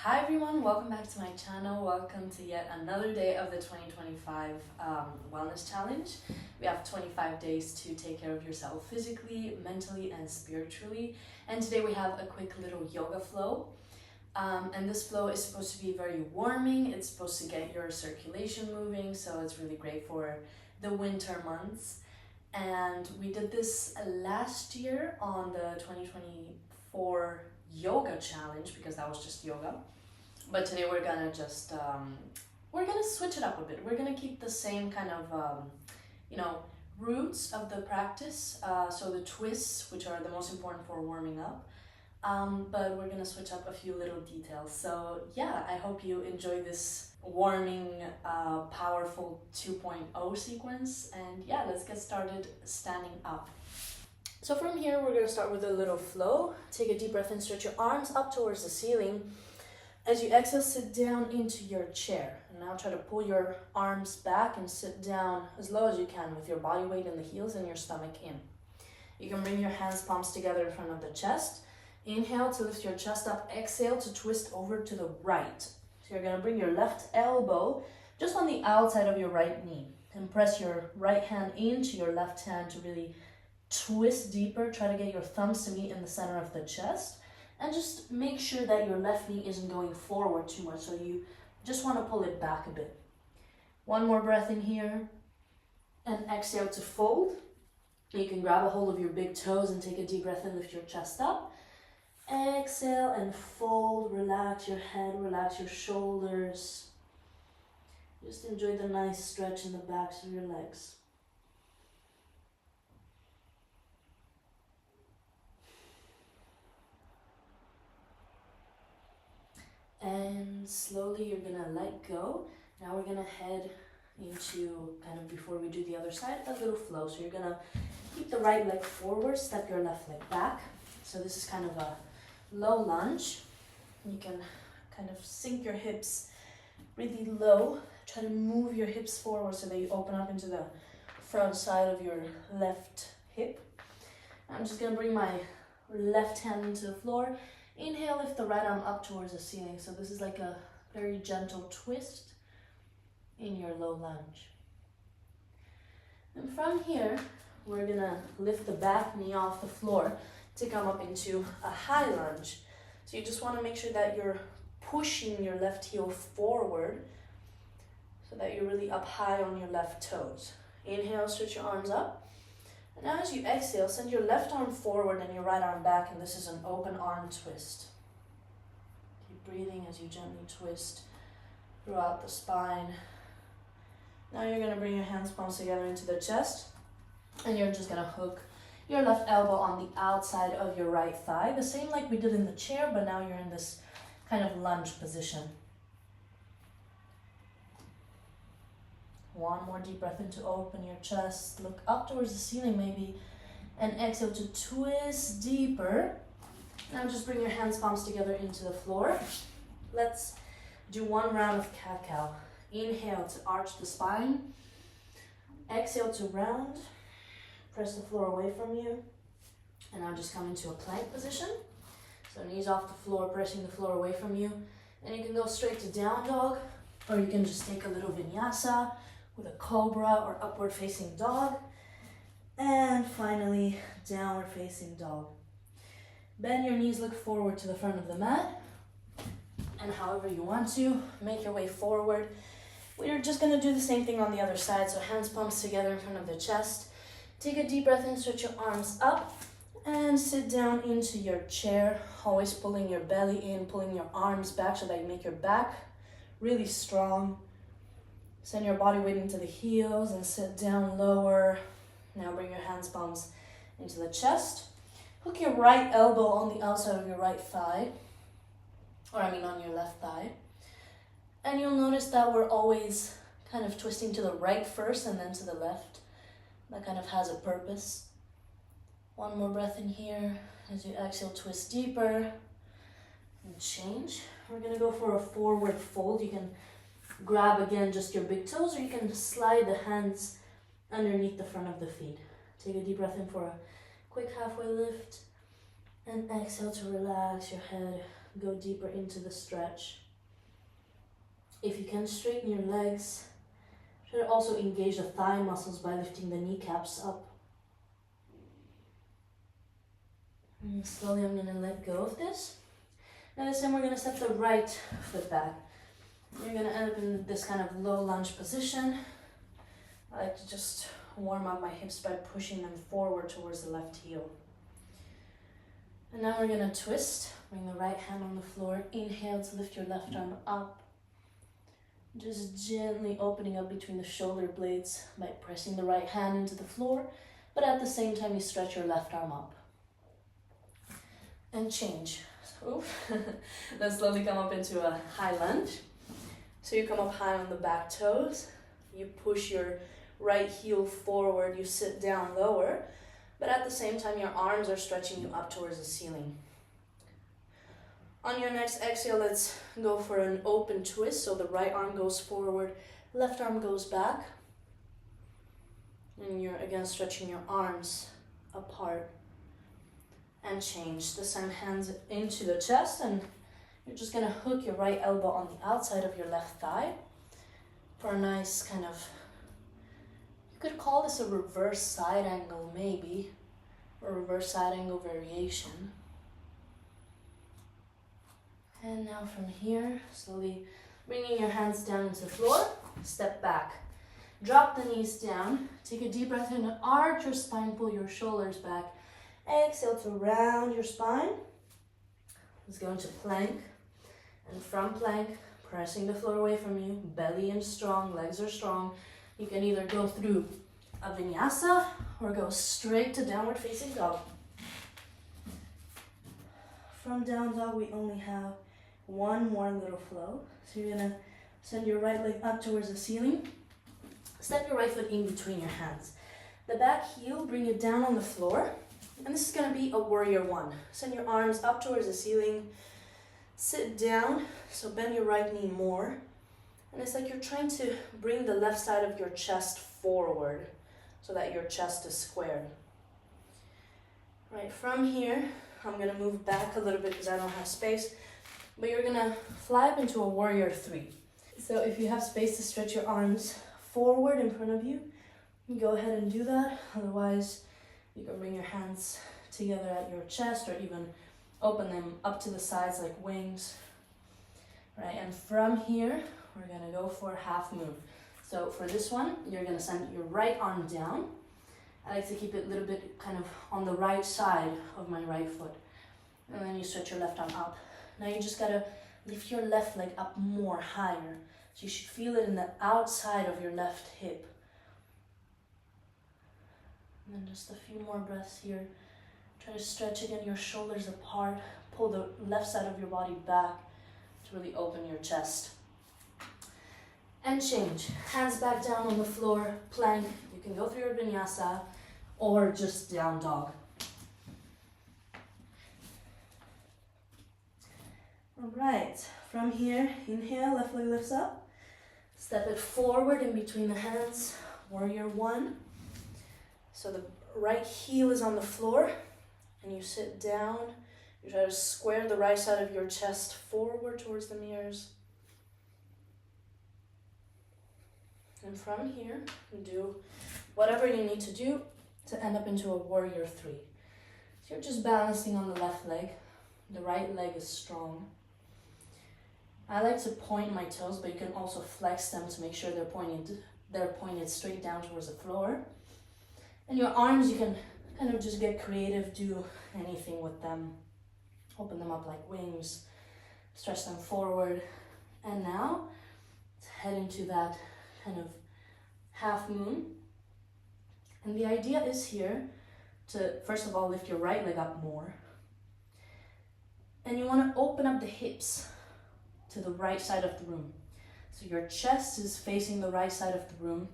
Hi everyone, welcome back to my channel. Welcome to yet another day of the 2025 Wellness Challenge. We have 25 days to take care of yourself physically, mentally, and spiritually. And today we have a quick little yoga flow. And this flow is supposed to be very warming. It's supposed to get your circulation moving, so it's really great for the winter months. And we did this last year on the 2024 yoga challenge because that was just yoga. But today we're gonna just we're gonna switch it up a bit. We're gonna keep the same kind of roots of the practice, so the twists, which are the most important for warming up, but we're gonna switch up a few little details. So yeah, I hope you enjoy this warming powerful 2.0 sequence, and yeah, let's get started standing up. So from here, we're going to start with a little flow. Take a deep breath in, stretch your arms up towards the ceiling. As you exhale, sit down into your chair. And now try to pull your arms back and sit down as low as you can with your body weight in the heels and your stomach in. You can bring your hands, palms together in front of the chest. Inhale to lift your chest up. Exhale to twist over to the right. So you're going to bring your left elbow just on the outside of your right knee. And press your right hand into your left hand to really twist deeper. Try to get your thumbs to meet in the center of the chest, and just make sure that your left knee isn't going forward too much, so you just want to pull it back a bit. One more breath in here, and exhale to fold. You can grab a hold of your big toes and take a deep breath and lift your chest up. Exhale and fold. Relax your head, relax your shoulders. Just enjoy the nice stretch in the backs of your legs. And slowly you're gonna let go. Now we're gonna head into, kind of before we do the other side, a little flow. So you're gonna keep the right leg forward, step your left leg back. So this is kind of a low lunge. You can kind of sink your hips really low. Try to move your hips forward so that you open up into the front side of your left hip. I'm just gonna bring my left hand into the floor. Inhale, lift the right arm up towards the ceiling. So this is like a very gentle twist in your low lunge. And from here, we're gonna lift the back knee off the floor to come up into a high lunge. So you just wanna make sure that you're pushing your left heel forward so that you're really up high on your left toes. Inhale, stretch your arms up. And now as you exhale, send your left arm forward and your right arm back, and this is an open arm twist. Keep breathing as you gently twist throughout the spine. Now you're going to bring your hands, palms together into the chest, and you're just going to hook your left elbow on the outside of your right thigh, the same like we did in the chair, but now you're in this kind of lunge position. One more deep breath in to open your chest, look up towards the ceiling maybe, and exhale to twist deeper. Now just bring your hands, palms together into the floor. Let's do one round of cat-cow. Inhale to arch the spine. Exhale to round. Press the floor away from you. And now just come into a plank position. So knees off the floor, pressing the floor away from you. And you can go straight to down dog, or you can just take a little vinyasa with a cobra or upward facing dog. And finally, downward facing dog. Bend your knees, look forward to the front of the mat. And however you want to, make your way forward. We're just gonna do the same thing on the other side. So hands, palms together in front of the chest. Take a deep breath in, stretch your arms up, and sit down into your chair. Always pulling your belly in, pulling your arms back so that you make your back really strong. Send your body weight into the heels and sit down lower. Now bring your hands, palms into the chest. Hook your right elbow on the outside of your right thigh, on your left thigh. And you'll notice that we're always kind of twisting to the right first and then to the left. That kind of has a purpose. One more breath in here. As you exhale, twist deeper and change. We're gonna go for a forward fold. You can grab again just your big toes, or you can slide the hands underneath the front of the feet. Take a deep breath in for a quick halfway lift, and exhale to relax your head go deeper into the stretch. If you can, straighten your legs. Try to also engage the thigh muscles by lifting the kneecaps up. And slowly I'm going to let go of this. Now this time we're going to step the right foot back. You're going to end up in this kind of low lunge position. I like to just warm up my hips by pushing them forward towards the left heel. And now we're going to twist. Bring the right hand on the floor. Inhale to lift your left arm up. Just gently opening up between the shoulder blades by pressing the right hand into the floor, but at the same time you stretch your left arm up. And change. So, then slowly come up into a high lunge. So you come up high on the back toes. You push your right heel forward. You sit down lower, but at the same time your arms are stretching you up towards the ceiling. On your next exhale, let's go for an open twist. So the right arm goes forward, left arm goes back. And you're again stretching your arms apart. And change. This time hands into the chest, and you're just going to hook your right elbow on the outside of your left thigh for a nice kind of, you could call this a reverse side angle maybe, or reverse side angle variation. And now from here, slowly bringing your hands down into the floor, step back. Drop the knees down, take a deep breath in, arch your spine, pull your shoulders back. Exhale to round your spine. Let's go into plank. And from plank, pressing the floor away from you, belly in strong, legs are strong. You can either go through a vinyasa or go straight to downward facing dog. From down dog, we only have one more little flow. So you're gonna send your right leg up towards the ceiling. Step your right foot in between your hands. The back heel, bring it down on the floor. And this is going to be a warrior one. Send your arms up towards the ceiling. Sit down, so bend your right knee more. And it's like you're trying to bring the left side of your chest forward so that your chest is squared. Right, from here, I'm going to move back a little bit because I don't have space. But you're going to fly up into a warrior three. So if you have space to stretch your arms forward in front of you, go ahead and do that. Otherwise, you can bring your hands together at your chest or even open them up to the sides like wings. Right, and from here, we're gonna go for half moon. So for this one, you're gonna send your right arm down. I like to keep it a little bit kind of on the right side of my right foot. And then you stretch your left arm up. Now you just gotta lift your left leg up more, higher. So you should feel it in the outside of your left hip. And then just a few more breaths here. Try to stretch again your shoulders apart. Pull the left side of your body back to really open your chest. And change. Hands back down on the floor, plank. You can go through your vinyasa or just down dog. All right, from here, inhale, left leg lifts up. Step it forward in between the hands, warrior one. So the right heel is on the floor and you sit down. You try to square the right side of your chest forward towards the mirrors. And from here, you do whatever you need to do to end up into a warrior three. So you're just balancing on the left leg. The right leg is strong. I like to point my toes, but you can also flex them to make sure they're pointed straight down towards the floor. And your arms, you can kind of just get creative, do anything with them. Open them up like wings, stretch them forward. And now, let's head into that kind of half moon. And the idea is here to, first of all, lift your right leg up more. And you want to open up the hips to the right side of the room. So your chest is facing the right side of the room.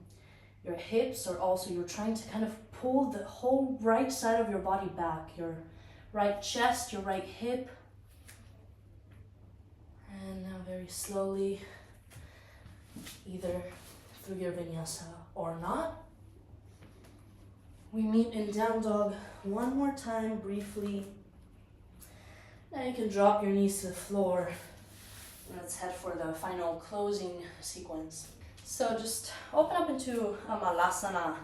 Your hips are also, you're trying to kind of pull the whole right side of your body back. Your right chest, your right hip. And now very slowly, either through your vinyasa or not, we meet in down dog one more time briefly. And you can drop your knees to the floor. Let's head for the final closing sequence. So just open up into a malasana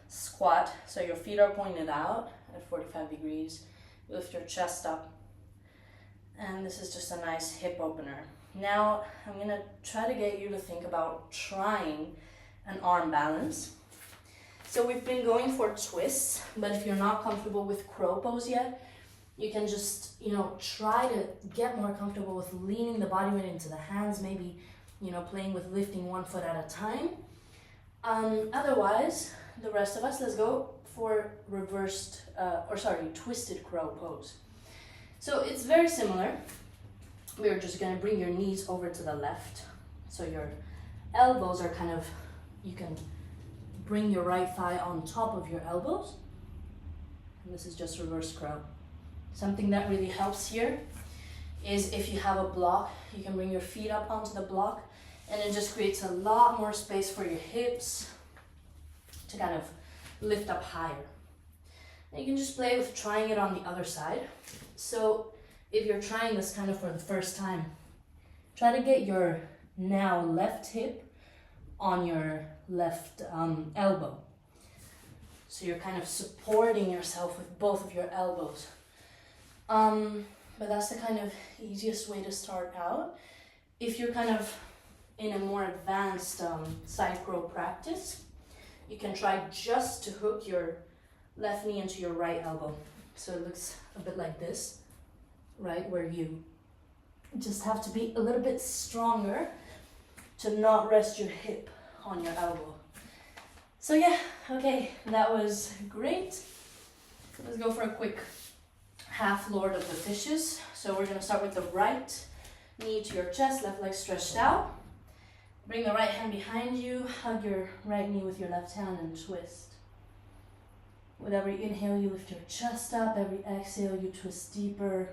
squat. So your feet are pointed out at 45 degrees. Lift your chest up. And this is just a nice hip opener. Now I'm gonna try to get you to think about trying an arm balance. So we've been going for twists, but if you're not comfortable with crow pose yet, you can just, try to get more comfortable with leaning the body weight into the hands, maybe, playing with lifting one foot at a time. Otherwise, the rest of us, let's go for twisted crow pose. So it's very similar. We're just gonna bring your knees over to the left. So your elbows are you can bring your right thigh on top of your elbows. And this is just reverse crow. Something that really helps here is if you have a block, you can bring your feet up onto the block, and it just creates a lot more space for your hips to kind of lift up higher. And you can just play with trying it on the other side. So if you're trying this kind of for the first time, try to get your now left hip on your left elbow. So you're kind of supporting yourself with both of your elbows. But that's the kind of easiest way to start out. If you're kind of in a more advanced side crow practice, you can try just to hook your left knee into your right elbow. So it looks a bit like this, right? Where you just have to be a little bit stronger to not rest your hip on your elbow. So yeah, okay, that was great. Let's go for a quick half Lord of the Fishes. So we're gonna start with the right knee to your chest, left leg stretched out. Bring the right hand behind you, hug your right knee with your left hand and twist. With every inhale, you lift your chest up. Every exhale, you twist deeper.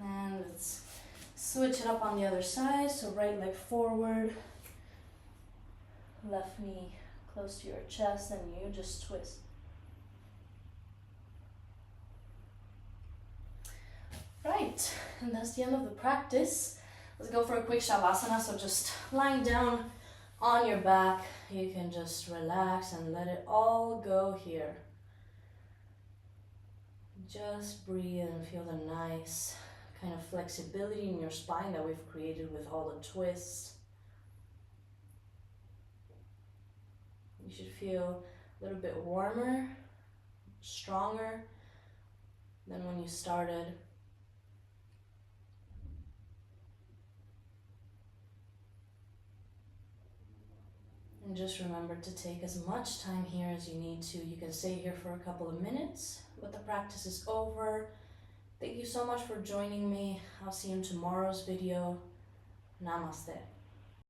And let's switch it up on the other side. So right leg forward, left knee close to your chest, and you just twist. Right, and that's the end of the practice. Let's go for a quick shavasana. So just lying down on your back, you can just relax and let it all go here. Just breathe and feel the nice kind of flexibility in your spine that we've created with all the twists. You should feel a little bit warmer, stronger than when you started. And just remember to take as much time here as you need to. You can stay here for a couple of minutes, but the practice is over. Thank you so much for joining me. I'll see you in tomorrow's video. Namaste.